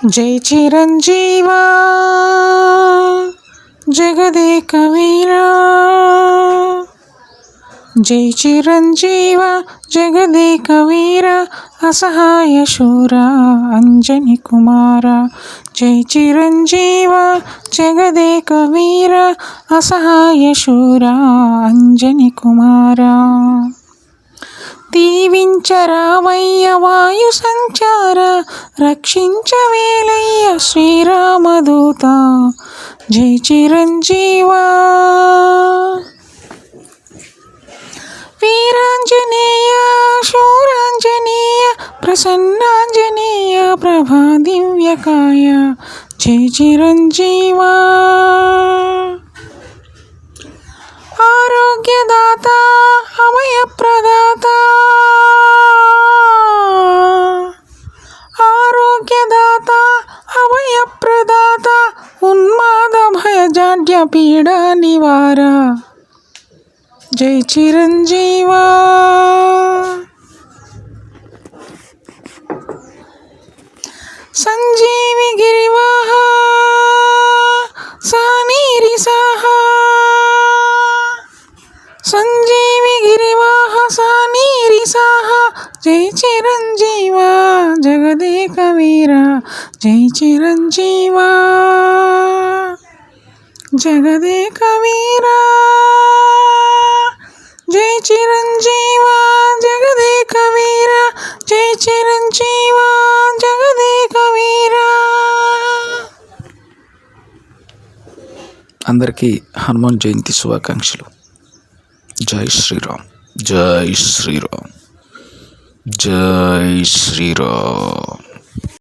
జై చిరంజీవా జగదేక వీరా, జై చిరంజీవా జగదేక వీరా, అసహాయ శూరా అంజని కుమారా. జై చిరంజీవా జగదేక వీరా, అసహాయ శూరా అంజని కుమారా. దీవించరావయ్య వాయు సంచార, రక్షించవేలయ్య శ్రీరామదూత. జై చిరంజీవా వీరాంజనేయ శూరాంజనేయ, ప్రసన్నాంజనేయ ప్రభా దివ్యకాయ. జై చిరంజీవా ఆరోగ్యదాత అభయప్రదాత, ఆరోగ్యదాత అభయప్రదాత, ఉన్మాద భయజాడ్య పీడ నివార. జై చిరంజీవా సంజీవి గిరివాహ సానీరి సాహా, సంజీవి గిరివాహ సానీరి సాహా. జై చిరంజీవా జగదేక వీరా, జై చిరంజీవా జగదేక వీరా, జై చిరంజీవా జగదేక వీరా, జై చిరంజీవా జగదేక వీరా. అందరికీ హనుమాన్ జయంతి శుభాకాంక్షలు. జై శ్రీరామ్, జై శ్రీరామ్, జై శ్రీరామ్.